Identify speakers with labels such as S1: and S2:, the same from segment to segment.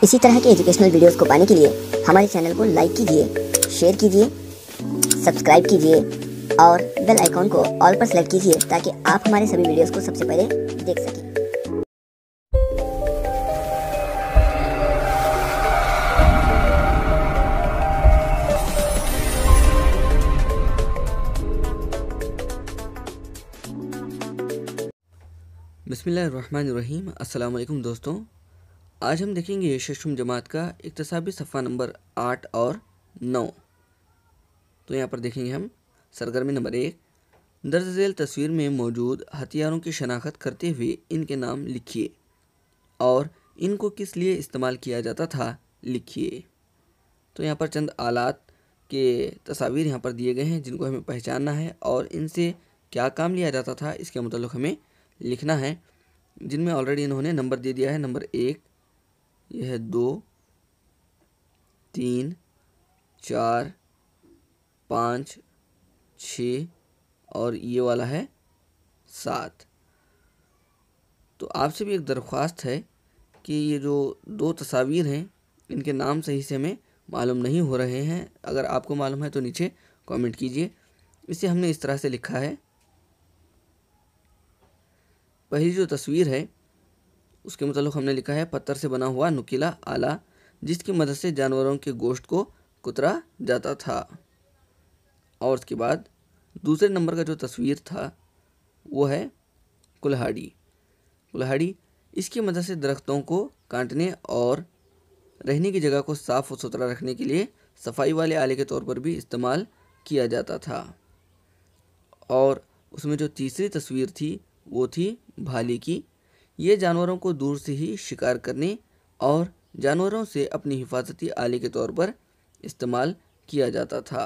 S1: इसी तरह के एजुकेशनल वीडियोस को पाने के लिए हमारे चैनल को लाइक कीजिए, शेयर कीजिए, सब्सक्राइब कीजिए और बेल आइकॉन को ऑल पर सेलेक्ट कीजिए ताकि आप हमारे सभी वीडियोस को सबसे पहले देख सकें।
S2: बिस्मिल्लाहिर्रहमानिर्रहीम। अस्सलाम वालेकुम दोस्तों, आज हम देखेंगे शशम जमात का इक्तसाबी सफ़ा नंबर 8 और 9। तो यहाँ पर देखेंगे हम सरगर्मी नंबर 1। दर्ज झेल तस्वीर में मौजूद हथियारों की शनाख्त करते हुए इनके नाम लिखिए और इनको किस लिए इस्तेमाल किया जाता था लिखिए। तो यहाँ पर चंद आलात के तस्वीर यहाँ पर दिए गए हैं जिनको हमें पहचानना है और इनसे क्या काम लिया जाता था इसके मुताल्लिक़ हमें लिखना है, जिनमें ऑलरेडी इन्होंने नंबर दे दिया है। नंबर 1, यह है 2, 3, 4, 5, 6 और ये वाला है 7। तो आपसे भी एक दरख्वास्त है कि ये जो 2 तस्वीर हैं इनके नाम सही से हमें मालूम नहीं हो रहे हैं। अगर आपको मालूम है तो नीचे कमेंट कीजिए। इसे हमने इस तरह से लिखा है। पहली जो तस्वीर है उसके मुताल्लिक़ हमने लिखा है पत्थर से बना हुआ नुकीला आला जिसकी मदद से जानवरों के गोश्त को कुतरा जाता था। और उसके बाद दूसरे नंबर का जो तस्वीर था वो है कुल्हाड़ी। कुल्हाड़ी इसकी मदद से दरख्तों को काटने और रहने की जगह को साफ़ और सुथरा रखने के लिए सफाई वाले आले के तौर पर भी इस्तेमाल किया जाता था। और उसमें जो तीसरी तस्वीर थी वो थी भाले की। ये जानवरों को दूर से ही शिकार करने और जानवरों से अपनी हिफाजती आले के तौर पर इस्तेमाल किया जाता था।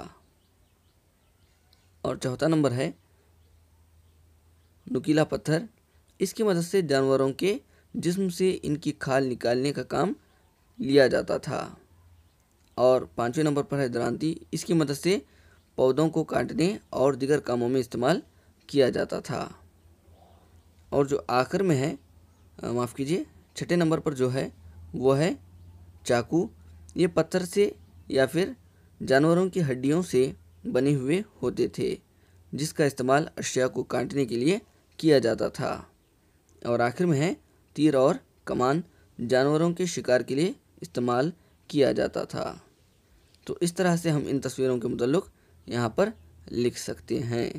S2: और चौथा नंबर है नुकीला पत्थर। इसकी मदद से जानवरों के जिस्म से इनकी खाल निकालने का काम लिया जाता था। और पाँचवें नंबर पर है दरांती। इसकी मदद से पौधों को काटने और दीगर कामों में इस्तेमाल किया जाता था। और जो आखिर में है, माफ़ कीजिए, छठे नंबर पर जो है वो है चाकू। ये पत्थर से या फिर जानवरों की हड्डियों से बने हुए होते थे जिसका इस्तेमाल अशिया को काटने के लिए किया जाता था। और आखिर में है तीर और कमान, जानवरों के शिकार के लिए इस्तेमाल किया जाता था। तो इस तरह से हम इन तस्वीरों के मुताल्लिक़ यहाँ पर लिख सकते हैं।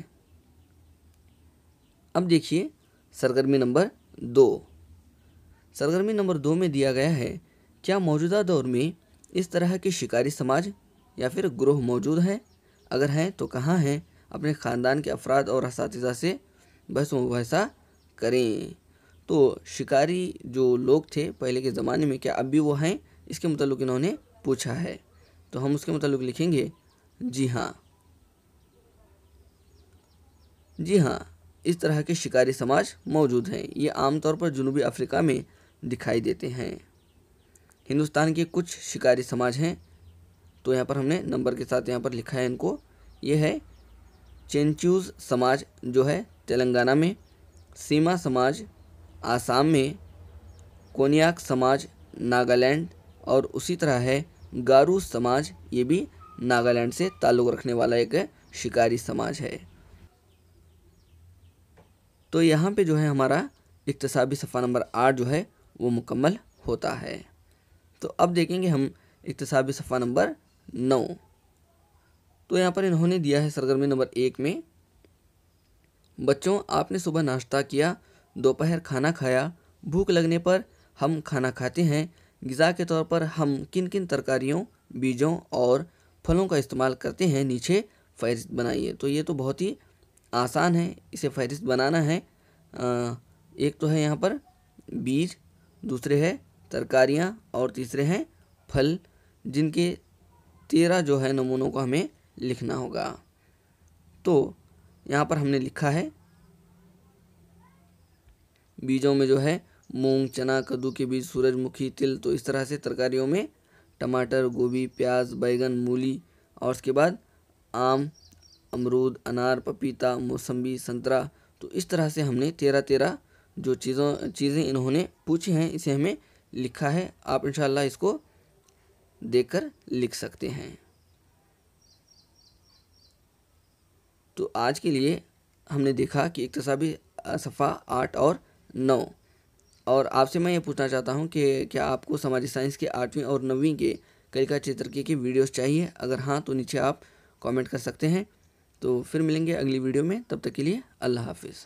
S2: अब देखिए सरगर्मी नंबर 2। सरगर्मी नंबर 2 में दिया गया है, क्या मौजूदा दौर में इस तरह के शिकारी समाज या फिर ग्रोह मौजूद हैं? अगर हैं तो कहाँ हैं? अपने ख़ानदान के अफराद और असातिज़ा से बहस मुबाहिसा करें। तो शिकारी जो लोग थे पहले के ज़माने में, क्या अब भी वो हैं? इसके मुताल्लिक़ इन्होंने पूछा है। तो हम उसके मुताल्लिक़ लिखेंगे जी हाँ। जी हाँ, इस तरह के शिकारी समाज मौजूद हैं। ये आमतौर पर जनूबी अफ्रीका में दिखाई देते हैं। हिंदुस्तान के कुछ शिकारी समाज हैं, तो यहाँ पर हमने नंबर के साथ यहाँ पर लिखा है इनको। ये है चेंचूज़ समाज जो है तेलंगाना में, सीमा समाज आसाम में, कोनियाक समाज नागालैंड और उसी तरह है गारू समाज, ये भी नागालैंड से ताल्लुक़ रखने वाला एक शिकारी समाज है। तो यहाँ पे जो है हमारा इक्तसाबी सफ़ा नंबर 8 जो है वो मुकम्मल होता है। तो अब देखेंगे हम इक्तसाबी सफ़ा नंबर 9। तो यहाँ पर इन्होंने दिया है सरगर्मी नंबर 1 में, बच्चों आपने सुबह नाश्ता किया, दोपहर खाना खाया, भूख लगने पर हम खाना खाते हैं। ग़िज़ा के तौर पर हम किन किन तरकारियों, बीजों और फलों का इस्तेमाल करते हैं, नीचे फ़हरिस्त बनाइए। तो ये तो बहुत ही आसान है, इसे फ़हरिस्त बनाना है। एक तो है यहाँ पर बीज, दूसरे है तरकारियाँ और तीसरे हैं फल, जिनके 13 जो है नमूनों को हमें लिखना होगा। तो यहाँ पर हमने लिखा है बीजों में जो है मूंग, चना, कद्दू के बीज, सूरजमुखी, तिल। तो इस तरह से तरकारियों में टमाटर, गोभी, प्याज, बैगन, मूली और उसके बाद आम, अमरूद, अनार, पपीता, मौसम्बी, संतरा। तो इस तरह से हमने 13 जो चीज़ें इन्होंने पूछी हैं इसे हमें लिखा है, आप इंशाल्लाह इसको देखकर लिख सकते हैं। तो आज के लिए हमने देखा कि इक्तिसाबी सफ़ा 8 और 9। और आपसे मैं ये पूछना चाहता हूँ कि क्या आपको समाजी साइंस के 8वीं और 9वीं के कलिका चित्रकी की वीडियोस चाहिए? अगर हाँ तो नीचे आप कमेंट कर सकते हैं। तो फिर मिलेंगे अगली वीडियो में, तब तक के लिए अल्लाह हाफिज़।